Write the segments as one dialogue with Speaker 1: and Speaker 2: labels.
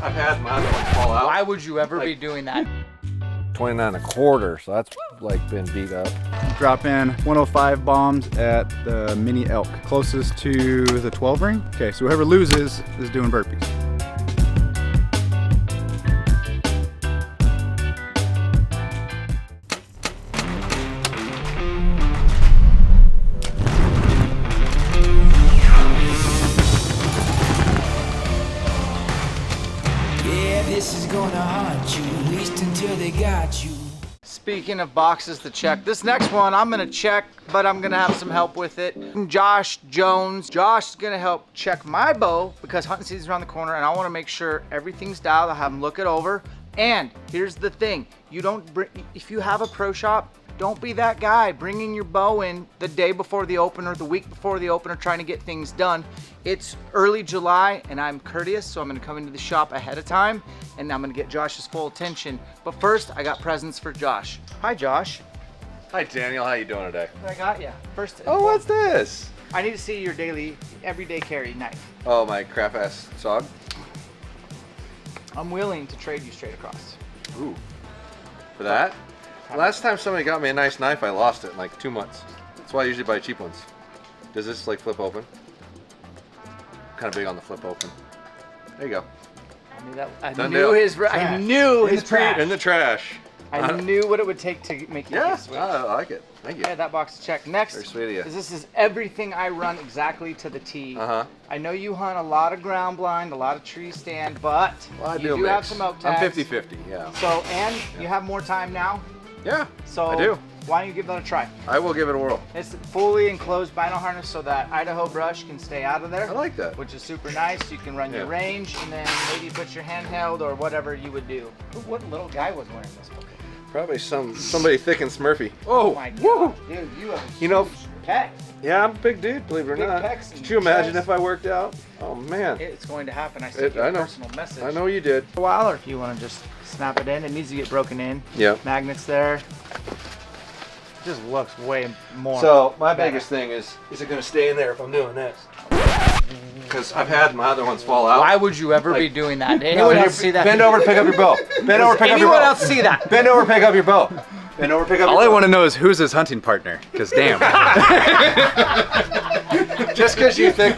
Speaker 1: I've had my other ones fall out.
Speaker 2: Why would you ever be doing that?
Speaker 3: 29 1/4, so that's like been beat up.
Speaker 4: Drop in 105 bombs at the mini elk, closest to the 12 ring. Okay, so whoever loses is doing burpees.
Speaker 5: This is gonna haunt you, at least until they got you.
Speaker 2: Speaking of boxes to check, this next one I'm gonna check, but I'm gonna have some help with it. Josh Jones. Josh is gonna help check my bow because hunting season's around the corner and I wanna make sure everything's dialed. I'll have him look it over. And here's the thing, if you have a pro shop, don't be that guy bringing your bow in the day before the opener, the week before the opener, trying to get things done. It's early July and I'm courteous, so I'm gonna come into the shop ahead of time and I'm gonna get Josh's full attention. But first, I got presents for Josh. Hi, Josh.
Speaker 1: Hi, Daniel. How you doing today?
Speaker 2: What I got you? First,
Speaker 1: Oh, what's this?
Speaker 2: I need to see your everyday carry knife.
Speaker 1: Oh, my crap-ass SOG.
Speaker 2: I'm willing to trade you straight across.
Speaker 1: Ooh. For that? Last time somebody got me a nice knife, I lost it in like 2 months. That's why I usually buy cheap ones. Does this like flip open? Kind of big on the flip open. There you go.
Speaker 2: I knew that. I
Speaker 1: Done
Speaker 2: knew
Speaker 1: deal.
Speaker 2: his. I knew his trash.
Speaker 1: In the trash.
Speaker 2: I knew what it would take to make you
Speaker 1: Yeah,
Speaker 2: switch.
Speaker 1: I like it. Thank you.
Speaker 2: Yeah, that box to check. Next,
Speaker 1: Very sweet of you.
Speaker 2: this is everything I run exactly to the T. I know you hunt a lot of ground blind, a lot of tree stand, but
Speaker 1: Well, I
Speaker 2: you do have some elk tags.
Speaker 1: I'm 50-50, yeah.
Speaker 2: So, and you have more time now.
Speaker 1: Yeah,
Speaker 2: So
Speaker 1: I do.
Speaker 2: why don't you give that a try?
Speaker 1: I will give it a whirl.
Speaker 2: It's fully enclosed vinyl harness so that Idaho brush can stay out of there.
Speaker 1: I like that.
Speaker 2: Which is super nice. You can run your range and then maybe put your handheld or whatever you would do. What little guy was wearing this book?
Speaker 1: Probably somebody thick and Smurfy.
Speaker 2: Oh my god, dude, you have
Speaker 1: You know,
Speaker 2: pecs.
Speaker 1: yeah, I'm a big dude, believe it or
Speaker 2: Big
Speaker 1: not.
Speaker 2: pecs and
Speaker 1: Could you imagine
Speaker 2: chest.
Speaker 1: if I worked out? Oh man.
Speaker 2: It's going to happen. I sent you
Speaker 1: I
Speaker 2: a
Speaker 1: know.
Speaker 2: personal message.
Speaker 1: I know you did.
Speaker 2: A while, or if you want to just snap it in, it needs to get broken in.
Speaker 1: Yeah.
Speaker 2: Magnets there. Just looks way more.
Speaker 1: So my
Speaker 2: better.
Speaker 1: biggest thing is it going to stay in there if I'm doing this? Because I've had my other ones fall out.
Speaker 2: Why would you ever be doing that? Anyone else see that?
Speaker 1: Bend over and pick up your bow. Bend over, pick up your bow.
Speaker 2: Anyone else see that?
Speaker 1: Bend over, pick up your bow. Bend over, pick up
Speaker 4: All
Speaker 1: your
Speaker 4: I
Speaker 1: bow.
Speaker 4: want to know is who's his hunting partner, because damn.
Speaker 1: Just because you think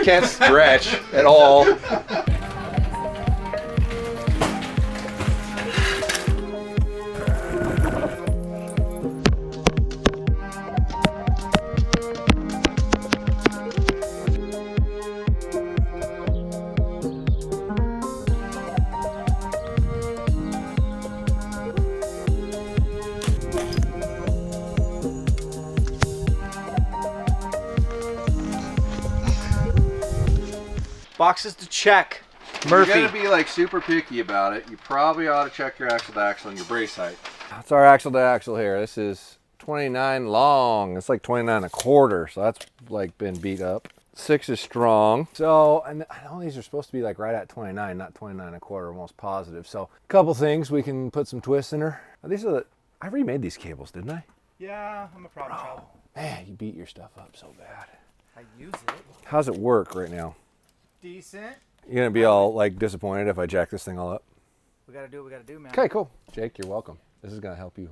Speaker 1: can't stretch at all.
Speaker 2: Boxes to check.
Speaker 1: If
Speaker 2: Murphy.
Speaker 1: you're gonna be like super picky about it, you probably ought to check your axle to axle and your brace height.
Speaker 3: That's our axle to axle here. This is 29 long. It's like 29 1/4, so that's like been beat up. 6 is strong. So, and I know these are supposed to be like right at 29, not 29 1/4, most positive. So, a couple things, we can put some twists in her. These are I remade these cables, didn't I?
Speaker 2: Yeah, I'm a problem child.
Speaker 3: Man, you beat your stuff up so bad.
Speaker 2: I use it.
Speaker 3: How's it work right now?
Speaker 2: Decent.
Speaker 3: You're gonna be all like disappointed if I jack this thing all up?
Speaker 2: We gotta do what we gotta do, man.
Speaker 3: Okay, cool. Jake, you're welcome. This is gonna help you.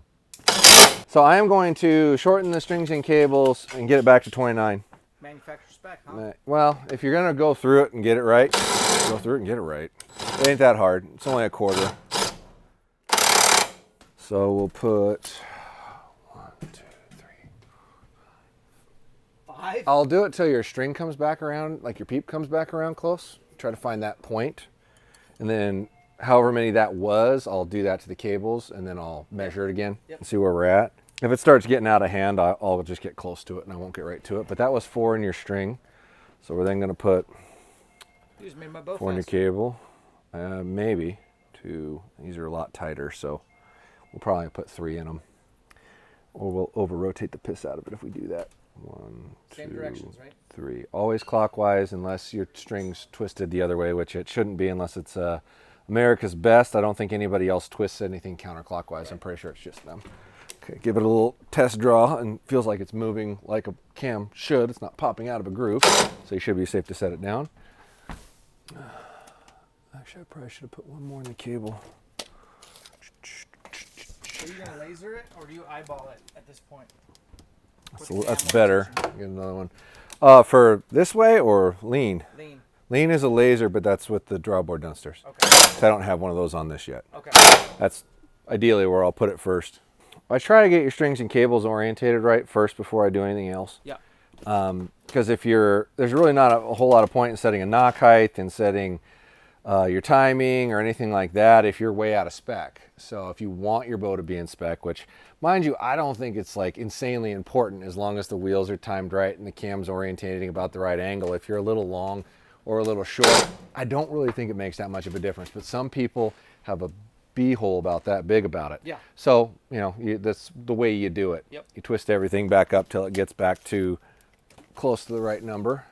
Speaker 3: So I am going to shorten the strings and cables and get it back to 29.
Speaker 2: Manufacturer spec, huh?
Speaker 3: Well, if you're gonna go through it and get it right, go through it and get it right. It ain't that hard. It's only a 1/4. So we'll put 1, 2, 3,
Speaker 2: 5.
Speaker 3: I'll do it till your string comes back around, like your peep comes back around close. Try to find that point. And then however many that was, I'll do that to the cables and then I'll measure it again and see where we're at. If it starts getting out of hand, I'll just get close to it and I won't get right to it. But that was 4 in your string. So we're then gonna put
Speaker 2: You just made my bow
Speaker 3: 4 in your
Speaker 2: fast.
Speaker 3: cable. Maybe 2. These are a lot tighter, so we'll probably put 3 in them. Or we'll over-rotate the piss out of it if we do that. 1,
Speaker 2: Same
Speaker 3: 2,
Speaker 2: directions, right?
Speaker 3: 3. Always clockwise unless your string's twisted the other way, which it shouldn't be unless it's America's Best. I don't think anybody else twists anything counterclockwise. Right. I'm pretty sure it's just them. Okay, give it a little test draw and feels like it's moving like a cam should. It's not popping out of a groove, so you should be safe to set it down. Actually, I probably should have put one more in the cable.
Speaker 2: Are you gonna laser it or do you eyeball it at this point?
Speaker 3: That's better. Get another one. For this way or lean?
Speaker 2: Lean.
Speaker 3: Lean is a laser, but that's with the drawboard downstairs.
Speaker 2: Okay.
Speaker 3: So I don't have one of those on this yet.
Speaker 2: Okay.
Speaker 3: That's ideally where I'll put it first. I try to get your strings and cables orientated right first before I do anything else.
Speaker 2: Yeah.
Speaker 3: Because there's really not a whole lot of point in setting a knock height and setting your timing or anything like that if you're way out of spec. So if you want your bow to be in spec, which mind you, I don't think it's like insanely important as long as the wheels are timed right and the cam's orientating about the right angle. If you're a little long or a little short, I don't really think it makes that much of a difference. But some people have a hole about that big about it.
Speaker 2: Yeah.
Speaker 3: So, you know, that's the way you do it.
Speaker 2: Yep.
Speaker 3: You twist everything back up till it gets back to close to the right number.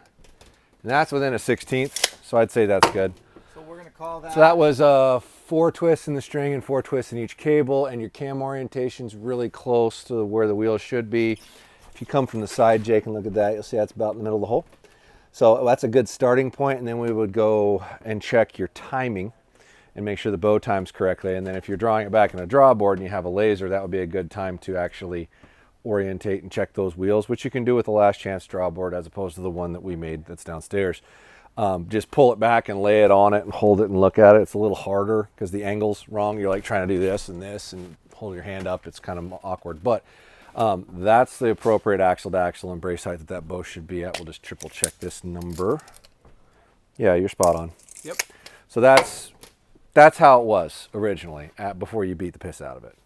Speaker 3: And that's within a 1/16th, so I'd say that's good.
Speaker 2: So we're gonna call that.
Speaker 3: So that was 4 twists in the string and 4 twists in each cable, and your cam orientation's really close to where the wheels should be. If you come from the side, Jake, and look at that, you'll see that's about in the middle of the hole. So that's a good starting point, and then we would go and check your timing and make sure the bow times correctly. And then if you're drawing it back in a drawboard and you have a laser, that would be a good time to actually orientate and check those wheels, which you can do with the last chance drawboard as opposed to the one that we made that's downstairs. Just pull it back and lay it on it and hold it and look at it. It's a little harder because the angle's wrong. You're like trying to do this and hold your hand up. It's kind of awkward, but that's the appropriate axle to axle and brace height that bow should be at. We'll just triple check this number. Yeah, you're spot on.
Speaker 2: Yep.
Speaker 3: So that's how it was originally before you beat the piss out of it,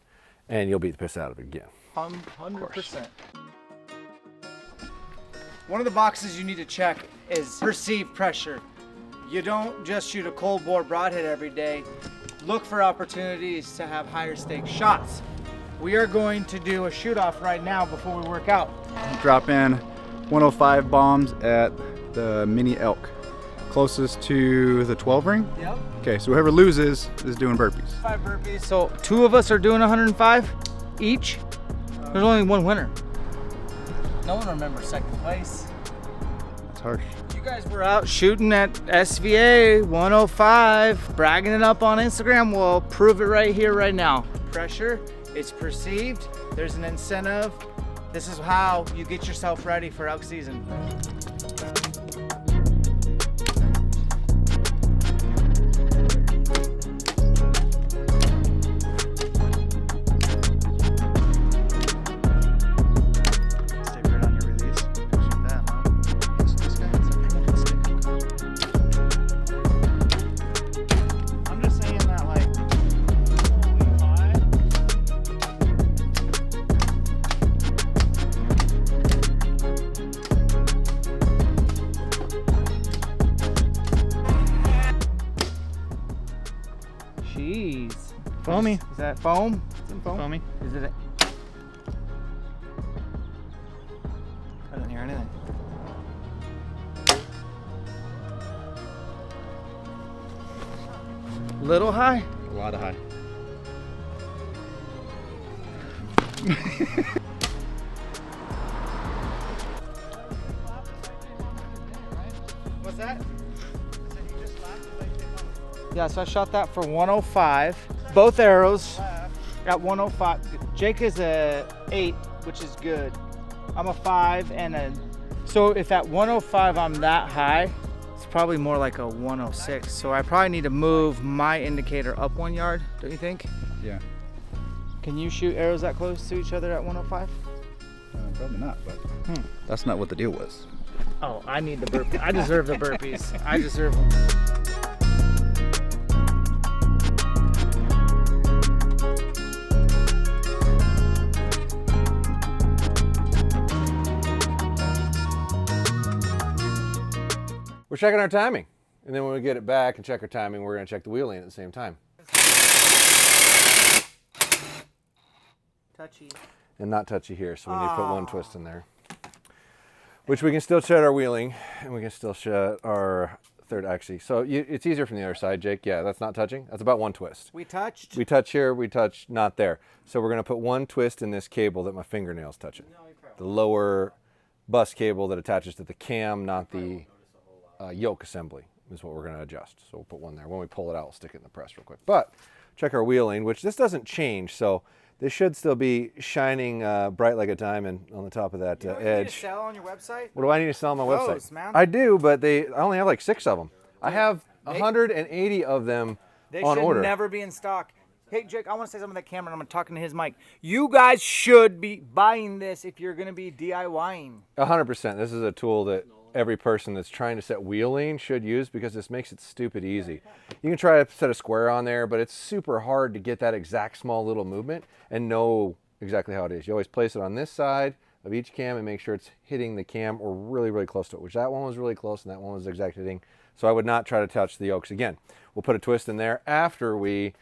Speaker 3: and you'll beat the piss out of it again.
Speaker 2: 100%. One of the boxes you need to check is perceived pressure. You don't just shoot a cold bore broadhead every day. Look for opportunities to have higher stakes shots. We are going to do a shoot off right now before we work out.
Speaker 4: Drop in 105 bombs at the Mini Elk, closest to the 12 ring.
Speaker 2: Yep.
Speaker 4: Okay, so whoever loses is doing burpees.
Speaker 2: 5 burpees. So 2 of us are doing 105 each. There's only one winner. No one remembers second place.
Speaker 4: That's harsh.
Speaker 2: You guys were out shooting at SVA 105, bragging it up on Instagram. Well, prove it right here, right now. Pressure, it's perceived. There's an incentive. This is how you get yourself ready for elk season. Jeez.
Speaker 4: Foamy.
Speaker 2: Is that foam?
Speaker 4: Some foamy.
Speaker 2: Is it? I don't hear anything. Little high?
Speaker 4: A lot of high.
Speaker 2: What's that? Yeah, so I shot that for 105. Both arrows at 105. Jake is a 8, which is good. I'm a 5 and a... So if at 105 I'm that high, it's probably more like a 106. So I probably need to move my indicator up 1 yard, don't you think?
Speaker 4: Yeah.
Speaker 2: Can you shoot arrows that close to each other at 105?
Speaker 4: Probably not, but that's not what the deal was.
Speaker 2: Oh, I need the burpees. I deserve the burpees. I deserve them.
Speaker 3: We're checking our timing. And then when we get it back and check our timing, we're going to check the wheel lean at the same time.
Speaker 2: Touchy.
Speaker 3: And not touchy here, so we need to put one twist in there. Which we can still shut our wheeling, and we can still shut our third axis. So it's easier from the other side, Jake. Yeah, that's not touching. That's about one twist.
Speaker 2: We touched?
Speaker 3: We touch here, we touch not there. So we're going to put one twist in this cable that my fingernail's touching. The lower bus cable that attaches to the cam, not the yoke assembly. is what we're going to adjust. So we'll put one there. When we pull it out, we'll stick it in the press real quick. But check our wheeling, which this doesn't change. So this should still be shining bright like a diamond on the top of that
Speaker 2: You know what
Speaker 3: edge.
Speaker 2: you need to sell on your website?
Speaker 3: What do I need to sell on my
Speaker 2: Those,
Speaker 3: website?
Speaker 2: man.
Speaker 3: I do, but I only have like 6 of them. I have 180 of them
Speaker 2: They
Speaker 3: on
Speaker 2: should
Speaker 3: order.
Speaker 2: never be in stock. Hey, Jake, I want to say something to that camera. I'm talking to his mic. You guys should be buying this if you're going to be DIYing.
Speaker 3: 100%. This is a tool that every person that's trying to set wheeling should use because this makes it stupid easy. You can try to set a square on there, but it's super hard to get that exact small little movement and know exactly how it is. You always place it on this side of each cam and make sure it's hitting the cam or really, really close to it, which that one was really close and that one was exact hitting. So I would not try to touch the yokes again. We'll put a twist in there after we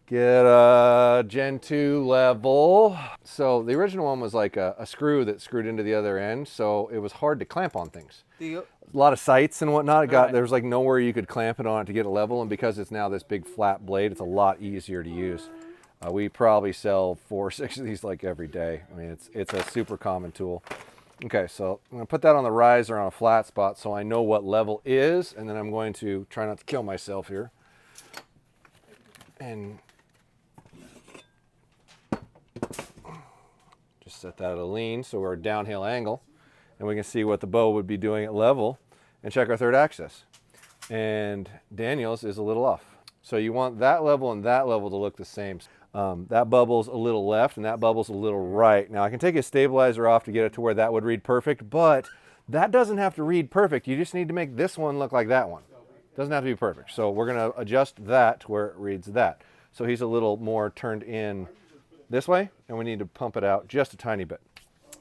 Speaker 3: get a Gen 2 level. So the original one was like a screw that screwed into the other end, so it was hard to clamp on things. A lot of sights and whatnot. There was like nowhere you could clamp it on it to get it level, and because it's now this big flat blade, it's a lot easier to use. We probably sell 4 or 6 of these like every day. I mean, it's a super common tool. Okay, so I'm gonna put that on the riser on a flat spot so I know what level is, and then I'm going to try not to kill myself here. And just set that at a lean so we're a downhill angle, and we can see what the bow would be doing at level and check our third axis. And Daniel's is a little off. So you want that level and that level to look the same. That bubble's a little left and that bubble's a little right. Now I can take a stabilizer off to get it to where that would read perfect, but that doesn't have to read perfect. You just need to make this one look like that one. Doesn't have to be perfect. So we're gonna adjust that to where it reads that. So he's a little more turned in this way, and we need to pump it out just a tiny bit.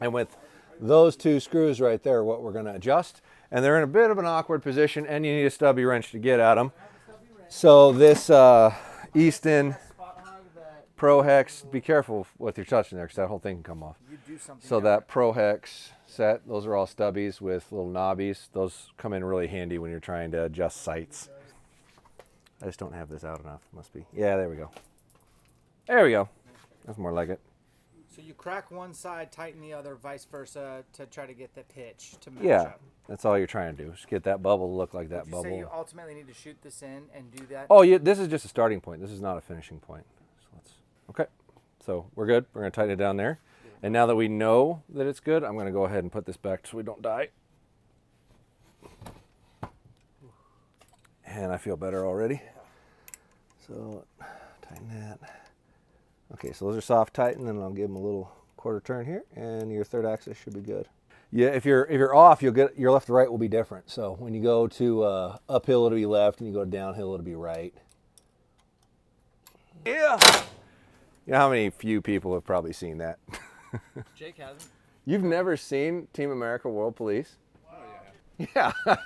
Speaker 3: And with those 2 screws right there, what we're gonna adjust, and they're in a bit of an awkward position, and you need a stubby wrench to get at them. So this Easton Pro Hex, be careful what you're touching there because that whole thing can come off. So that Pro Hex set, those are all stubbies with little knobbies. Those come in really handy when you're trying to adjust sights. I just don't have this out enough, must be. Yeah, there we go. There we go. That's more like it.
Speaker 2: So you crack one side, tighten the other, vice versa, to try to get the pitch to match
Speaker 3: Yeah,
Speaker 2: up.
Speaker 3: that's all you're trying to do. Just get that bubble to look like that
Speaker 2: Would you
Speaker 3: bubble.
Speaker 2: say you ultimately need to shoot this in and do that?
Speaker 3: Oh, yeah, this is just a starting point. This is not a finishing point. Okay, so we're good. We're gonna tighten it down there. And now that we know that it's good, I'm gonna go ahead and put this back so we don't die. And I feel better already. So tighten that. Okay, so those are soft tightened, and I'll give them a little quarter turn here, and your third axis should be good. Yeah, if you're off, you'll get your left to right will be different. So when you go to uphill, it'll be left, and you go downhill, it'll be right. Yeah. You know how many few people have probably seen that?
Speaker 2: Jake hasn't.
Speaker 3: You've never seen Team America World Police? Oh, yeah. Yeah,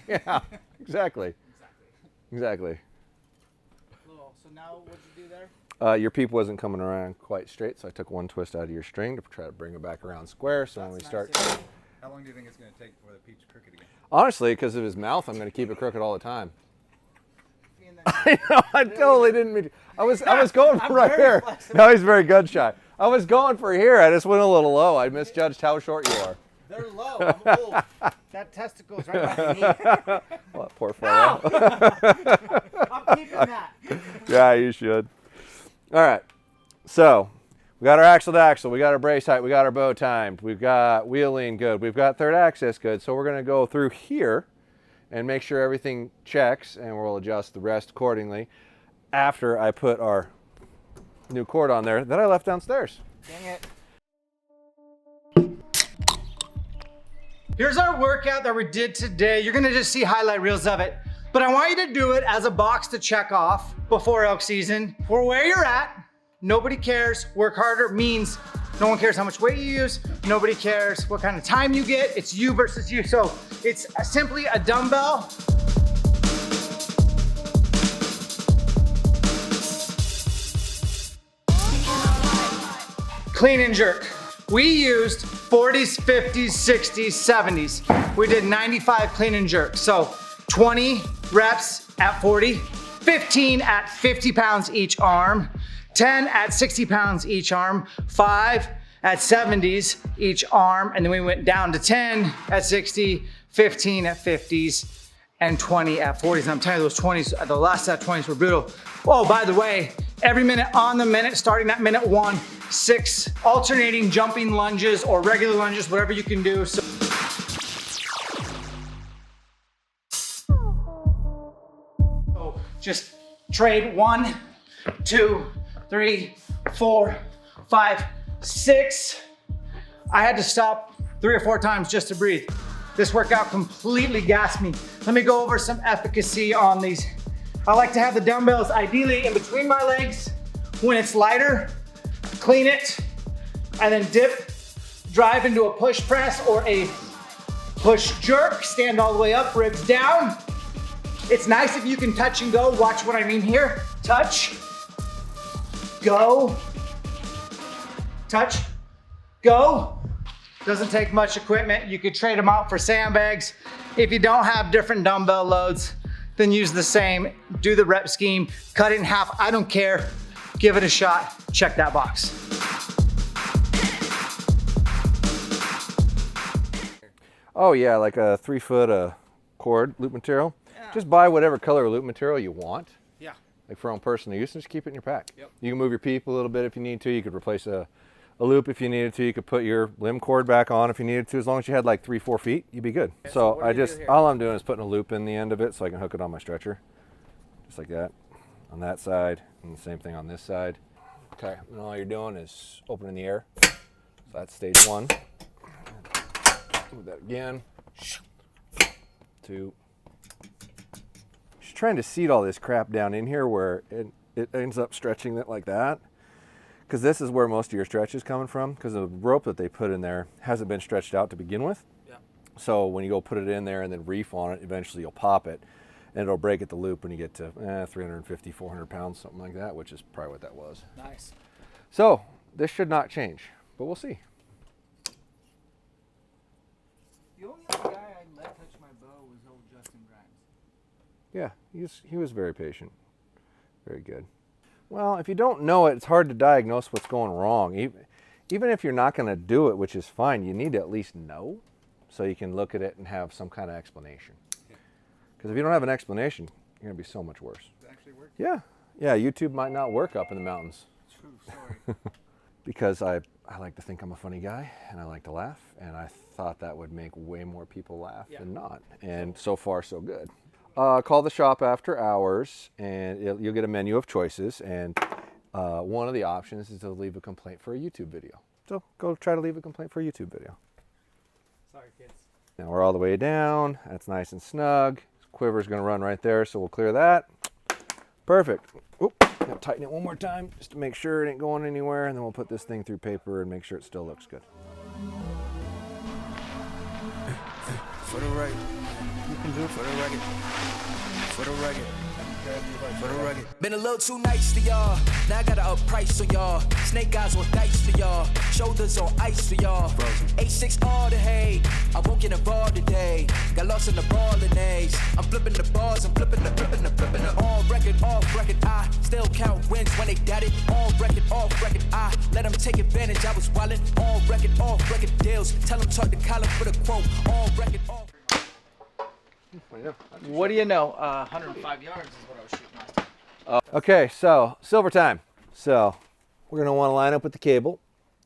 Speaker 3: yeah, exactly. Exactly.
Speaker 2: Cool. So now what'd you do there?
Speaker 3: Your peep wasn't coming around quite straight, so I took one twist out of your string to try to bring it back around square. So when we start...
Speaker 4: How long do you think it's going to take before the peep's crooked again?
Speaker 3: Honestly, because of his mouth, I'm going to keep it crooked all the time. I know, I totally didn't mean to. I was going for right here.
Speaker 2: flexible.
Speaker 3: No, he's very gun shy. I was going for here. I just went a little low. I misjudged how short you are.
Speaker 2: They're low. I'm old. That testicle's right by me.
Speaker 3: What, poor fellow.
Speaker 2: I'm keeping that.
Speaker 3: Yeah, you should. All right. So we got our axle to axle. We got our brace height. We got our bow timed. We've got wheeling good. We've got third axis good. So we're going to go through here and make sure everything checks, and we'll adjust the rest accordingly after I put our new cord on there that I left downstairs.
Speaker 2: Dang it. Here's our workout that we did today. You're gonna just see highlight reels of it, but I want you to do it as a box to check off before elk season. For where you're at, nobody cares. Work harder means no one cares how much weight you use. Nobody cares what kind of time you get. It's you versus you. So it's simply a dumbbell. Clean and jerk. We used 40s, 50s, 60s, 70s. We did 95 clean and jerk. So 20 reps at 40, 15 at 50 pounds each arm, 10 at 60 pounds each arm, 5 at 70s each arm, and then we went down to 10 at 60, 15 at 50s, and 20 at 40s. And I'm telling you, those 20s, the last set of 20s were brutal. Oh, by the way, every minute on the minute, starting at minute 1, 6 alternating jumping lunges or regular lunges, whatever you can do. So just trade 1, 2, 3, 4, 5, 6. I had to stop 3 or 4 times just to breathe. This workout completely gassed me. Let me go over some efficacy on these. I like to have the dumbbells ideally in between my legs. When it's lighter, clean it, and then dip, drive into a push press or a push jerk, stand all the way up, ribs down. It's nice if you can touch and go. Watch what I mean here. Touch, go, touch, go. Doesn't take much equipment. You could trade them out for sandbags. If you don't have different dumbbell loads, then use the same. Do the rep scheme, cut it in half. I don't care. Give it a shot. Check that box.
Speaker 3: Oh yeah, like a 3-foot cord loop material. Yeah. Just buy whatever color loop material you want.
Speaker 2: Yeah.
Speaker 3: Like for own personal use, and just keep it in your pack. Yep. You can move your peep a little bit if you need to. You could replace a loop if you needed to. You could put your limb cord back on if you needed to. As long as you had like 3-4 feet, you'd be good. Okay, so all I'm doing is putting a loop in the end of it so I can hook it on my stretcher. Just like that on that side, and the same thing on this side. Okay, and all you're doing is opening the air. So that's stage 1. Move that again. 2. Just trying to seat all this crap down in here where it ends up stretching it like that. Because this is where most of your stretch is coming from, because the rope that they put in there hasn't been stretched out to begin with. Yeah. So when you go put it in there and then reef on it, eventually you'll pop it and it'll break at the loop when you get to 350, 400 pounds, something like that, which is probably what that was.
Speaker 2: Nice.
Speaker 3: So this should not change, but we'll see.
Speaker 2: The only other guy I let touch my bow was old Justin Grimes.
Speaker 3: Yeah, he was very patient. Very good. Well, if you don't know it, it's hard to diagnose what's going wrong. Even if you're not going to do it, which is fine, you need to at least know so you can look at it and have some kind of explanation. Because if you don't have an explanation, you're going to be so much worse.
Speaker 4: Does it actually work?
Speaker 3: Yeah. Yeah, YouTube might not work up in the mountains.
Speaker 2: True story.
Speaker 3: Because I like to think I'm a funny guy and I like to laugh, and I thought that would make way more people laugh than not. And so far, so good. Call the shop after hours, and you'll get a menu of choices, and one of the options is to leave a complaint for a YouTube video. So go try to leave a complaint for a YouTube video.
Speaker 2: Sorry, kids.
Speaker 3: Now we're all the way down. That's nice and snug. Quiver's going to run right there, so we'll clear that. Perfect. Oop, gotta tighten it one more time just to make sure it ain't going anywhere, and then we'll put this thing through paper and make sure it still looks good.
Speaker 5: For the right. You can do it for the record. For the record. For the record. Been a little too nice to y'all. Now I gotta up price on y'all. Snake eyes on dice for y'all. Shoulders on ice for y'all. 8-6 all the hate. I won't get involved today. Got lost in the ball and A's. I'm flipping the bars. I'm flipping the. On record, off record. I still count wins when they got it. On record, off record. I let them take advantage. I was wildin'. On record, off record deals. Tell them talk to Colin for the quote. On record, off.
Speaker 2: What do you know? 105 yards is what I was shooting last time.
Speaker 3: Okay, so silver time. So we're going to want to line up with the cable.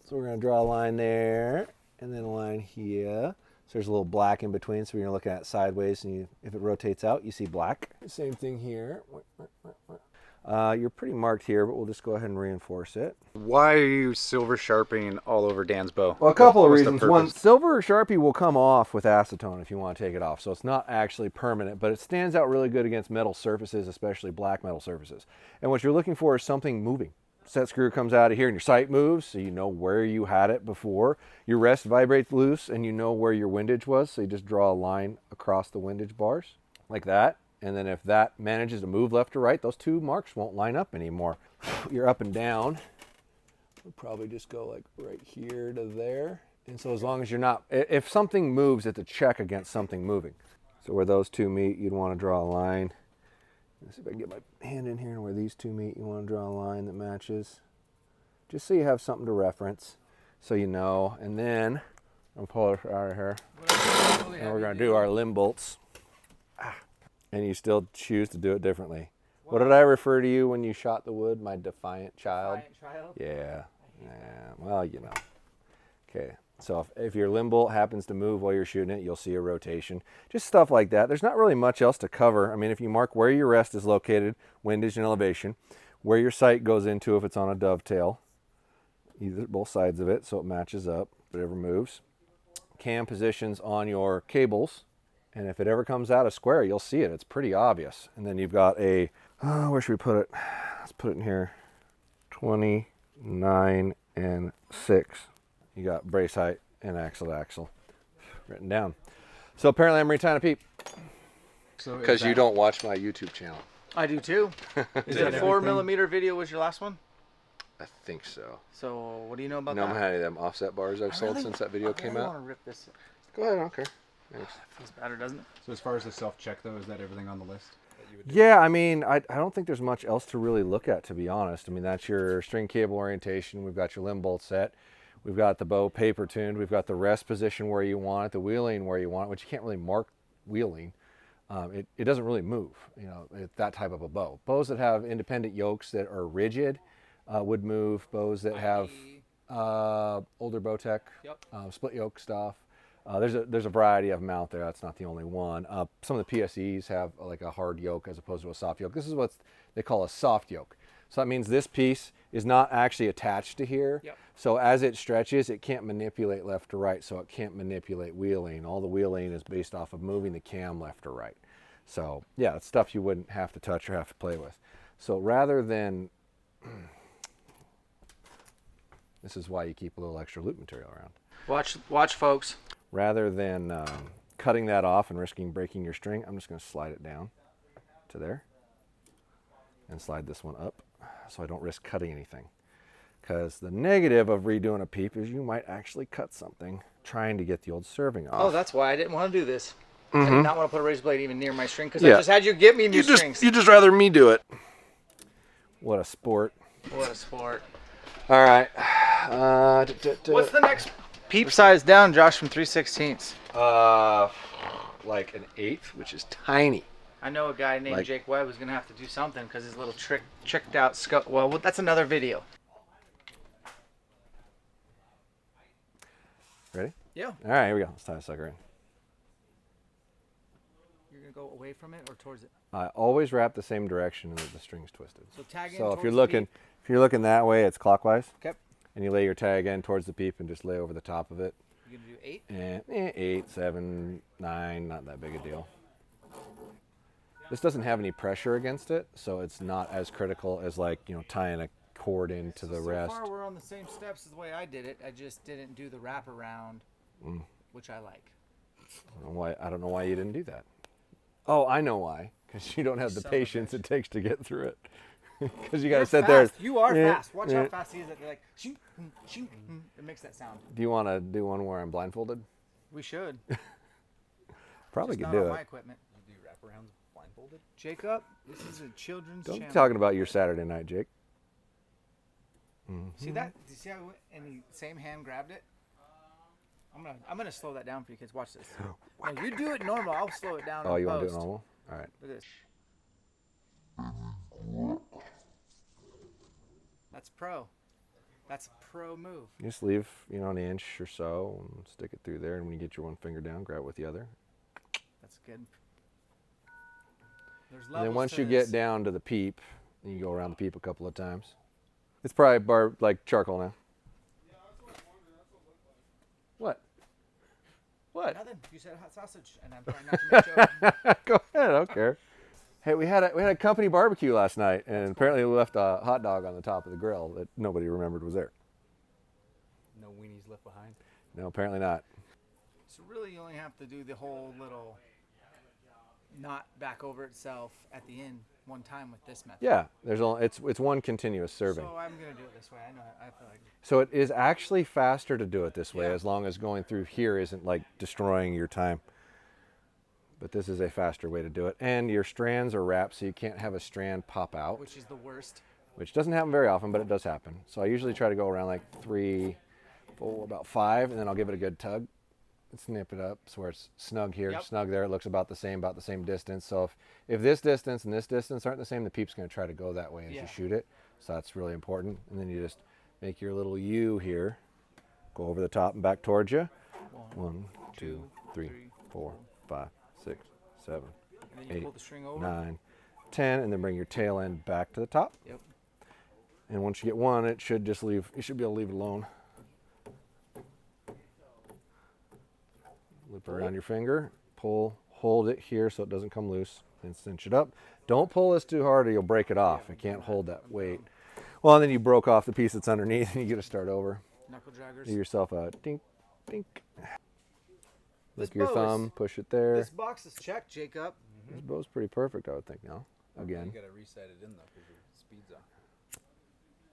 Speaker 3: So we're going to draw a line there and then a line here. So there's a little black in between, so when you're looking at it sideways, and if it rotates out, you see black. Same thing here. You're pretty marked here, but we'll just go ahead and reinforce it.
Speaker 4: Why are you silver sharpening all over Dan's bow?
Speaker 3: Well, a couple of reasons. One, silver Sharpie will come off with acetone if you want to take it off, so it's not actually permanent, but it stands out really good against metal surfaces, especially black metal surfaces. And what you're looking for is something moving. Set screw comes out of here and your sight moves, so you know where you had it before. Your rest vibrates loose and you know where your windage was, so you just draw a line across the windage bars like that. And then if that manages to move left or right, those two marks won't line up anymore. You're up and down. We'll probably just go like right here to there. And so as long as you're not, if something moves, it's a check against something moving. So where those two meet, you'd want to draw a line. Let's see if I can get my hand in here, and where these two meet, you want to draw a line that matches. Just so you have something to reference, so you know. And then, I'm going to pull it out of here. And we're going to do our limb bolts. And you still choose to do it differently. What did I refer to you when you shot the wood? My defiant child? Yeah. Yeah. Well, you know. Okay. So if your limb bolt happens to move while you're shooting it, you'll see a rotation. Just stuff like that. There's not really much else to cover. I mean, if you mark where your rest is located, windage and elevation, where your sight goes into if it's on a dovetail, either both sides of it, so it matches up, whatever moves. Cam positions on your cables, and if it ever comes out of square, you'll see it. It's pretty obvious. And then you've got a, where should we put it? Let's put it in here. 29 and 6. You got brace height and axle to axle written down. So apparently I'm retying a peep.
Speaker 4: So
Speaker 1: Because you don't watch my YouTube channel.
Speaker 2: I do too. Is it a 4mm video was your last one?
Speaker 1: I think so.
Speaker 2: So what do you know about
Speaker 1: You know
Speaker 2: that?
Speaker 1: how many of them offset bars I've sold since that video came
Speaker 2: I
Speaker 1: out?
Speaker 2: want to rip this.
Speaker 1: Go ahead, I don't care. Thanks.
Speaker 2: Feels better, doesn't it?
Speaker 4: So as far as the self-check though, is that everything on the list that you would do?
Speaker 3: Yeah, I mean, I don't think there's much else to really look at, to be honest. I mean, that's your string cable orientation. We've got your limb bolt set. We've got the bow paper tuned. We've got the rest position where you want it, the wheeling where you want it, which you can't really mark wheeling. It doesn't really move, you know, that type of a bow. Bows that have independent yokes that are rigid would move. Bows that have older Bowtech, split yoke stuff. There's a variety of them out there. That's not the only one. Some of the PSEs have like a hard yoke as opposed to a soft yoke. This is what they call a soft yoke. So that means this piece is not actually attached to here.
Speaker 2: Yep.
Speaker 3: So as it stretches, it can't manipulate left to right, so it can't manipulate wheeling. All the wheeling is based off of moving the cam left or right. So yeah, it's stuff you wouldn't have to touch or have to play with. So rather than, this is why you keep a little extra loop material around.
Speaker 2: Watch folks.
Speaker 3: Rather than cutting that off and risking breaking your string, I'm just going to slide it down to there and slide this one up so I don't risk cutting anything. Because the negative of redoing a peep is you might actually cut something trying to get the old serving off.
Speaker 2: Oh, that's why I didn't want to do this. I did not want to put a razor blade even near my string because
Speaker 3: Yeah.
Speaker 2: I just had you get me new strings.
Speaker 3: You just rather me do it. What a sport.
Speaker 2: What a sport.
Speaker 3: All right.
Speaker 2: What's the next peep size down, Josh, from 3/16?
Speaker 3: Like an 1/8, which is tiny.
Speaker 2: I know a guy named
Speaker 3: Like-
Speaker 2: Jake Webb who's going to have to do something because his little tricked out scope. Well, that's another video.
Speaker 3: Ready?
Speaker 2: Yeah.
Speaker 3: All right, here we go. Let's tie a sucker in.
Speaker 2: You're going to go away from it or towards it?
Speaker 3: I always wrap the same direction and the string's twisted.
Speaker 2: So tag in
Speaker 3: So if
Speaker 2: towards
Speaker 3: you're
Speaker 2: the
Speaker 3: looking,
Speaker 2: peep.
Speaker 3: if you're looking that way, it's clockwise.
Speaker 2: Okay.
Speaker 3: And you lay your tag in towards the peep and just lay over the top of it.
Speaker 2: You're going to do 8?
Speaker 3: And 8, 7, 9, not that big a deal. This doesn't have any pressure against it, so it's not as critical as like, you know, tying a cord into the rest.
Speaker 2: So far we're on the same steps as the way I did it. I just didn't do the wraparound, which I like.
Speaker 3: I don't know why you didn't do that. Oh, I know why. Because you don't have the
Speaker 2: Son of a
Speaker 3: patience
Speaker 2: bitch.
Speaker 3: it takes to get through it. Because you got to
Speaker 2: You're
Speaker 3: sit there.
Speaker 2: fast. You are
Speaker 3: Yeah,
Speaker 2: fast. Watch
Speaker 3: yeah.
Speaker 2: how fast he is. They're like, shing, shing, it makes that sound.
Speaker 3: Do you want to do one where I'm blindfolded?
Speaker 2: We should.
Speaker 3: Probably
Speaker 2: Just
Speaker 3: could
Speaker 2: not
Speaker 3: do
Speaker 2: on my
Speaker 3: it.
Speaker 2: equipment.
Speaker 4: You do wraparounds blindfolded?
Speaker 2: Jacob, this is a children's
Speaker 3: Don't be
Speaker 2: channel.
Speaker 3: talking about your Saturday night, Jake.
Speaker 2: See that? Do you see how and the same hand grabbed it? I'm gonna slow that down for you kids. Watch this. No, you do it normal. I'll slow it down.
Speaker 3: Oh,
Speaker 2: in
Speaker 3: you want to do it
Speaker 2: post.
Speaker 3: normal? All right.
Speaker 2: Look at this. That's pro. That's a pro move.
Speaker 3: You just leave, you know, an inch or so and stick it through there. And when you get your one finger down, grab it with the other.
Speaker 2: That's good. There's
Speaker 3: And
Speaker 2: levels
Speaker 3: then once
Speaker 2: to
Speaker 3: you
Speaker 2: this.
Speaker 3: get down to the peep, then you go around the peep a couple of times. It's probably like charcoal now. What? What?
Speaker 2: Nothing. You said hot sausage, and I'm trying not to make jokes.
Speaker 3: Go ahead, I don't care. Hey, we had a company barbecue last night, and apparently we left a hot dog on the top of the grill that nobody remembered was there.
Speaker 4: No weenies left behind.
Speaker 3: No, apparently not.
Speaker 2: So really, you only have to do the whole little knot back over itself at the end one time with this method.
Speaker 3: Yeah, it's one continuous serving.
Speaker 2: So I'm gonna do it this way. I know. I feel like.
Speaker 3: So it is actually faster to do it this way,
Speaker 2: Yeah.
Speaker 3: as long as going through here isn't like destroying your time. But this is a faster way to do it. And your strands are wrapped, so you can't have a strand pop out,
Speaker 2: Which is the worst.
Speaker 3: which doesn't happen very often, but it does happen. So I usually try to go around like 3, 4, about 5, and then I'll give it a good tug. snip it up so where it's snug here,
Speaker 2: Yep.
Speaker 3: snug there. It looks about the same distance. So if this distance and this distance aren't the same, the peep's going to try to go that way as you shoot it. So that's really important. And then you just make your little U here, go over the top and back towards you. 1, 2, 3, 4, 5, 6, 7,
Speaker 2: And then you
Speaker 3: 8,
Speaker 2: pull the string over.
Speaker 3: 9, 10, and then bring your tail end back to the top.
Speaker 2: Yep.
Speaker 3: And once you get one, it should just leave. You should be able to leave it alone. Loop it around your finger, pull, hold it here so it doesn't come loose, and cinch it up. Don't pull this too hard or you'll break it off. It can't hold that weight. Well, and then you broke off the piece that's underneath and you got to start over.
Speaker 2: Knuckle draggers.
Speaker 3: Give yourself a dink, dink.
Speaker 2: This
Speaker 3: Lick your
Speaker 2: bow
Speaker 3: thumb, push it there.
Speaker 2: This box is checked, Jacob.
Speaker 3: This bow's pretty perfect, I would think now. Again,
Speaker 4: You gotta reset it in though because your speed's on.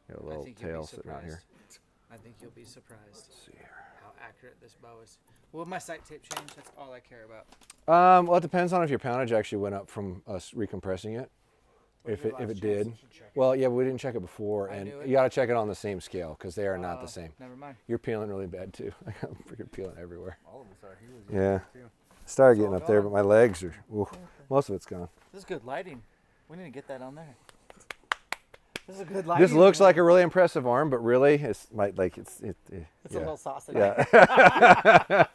Speaker 3: got a
Speaker 2: I
Speaker 3: little
Speaker 2: think you'll be
Speaker 3: tail sitting out here.
Speaker 2: surprised. I think you'll be surprised
Speaker 3: Let's see here.
Speaker 2: how accurate this bow is. Will my sight tape change? That's all I care about.
Speaker 3: Well, it depends on if your poundage actually went up from us recompressing it. If
Speaker 2: your
Speaker 3: it
Speaker 2: last
Speaker 3: did,
Speaker 2: chance, you should check it.
Speaker 3: well, yeah, but we didn't check it before,
Speaker 2: I
Speaker 3: and
Speaker 2: knew it.
Speaker 3: you got to check it on the same scale because they are not the same.
Speaker 2: Never mind.
Speaker 3: You're peeling really bad too. I'm freaking peeling everywhere.
Speaker 4: All of us are. He was
Speaker 3: Yeah,
Speaker 4: too.
Speaker 3: started
Speaker 2: It's all
Speaker 3: getting up there,
Speaker 2: gone.
Speaker 3: but my legs are. Ooh, most of it's gone.
Speaker 2: This is good lighting. We need to get that on there. This is a good lighting.
Speaker 3: This looks like a really impressive arm, but really, it's like
Speaker 2: It's a little sausage.
Speaker 3: yeah.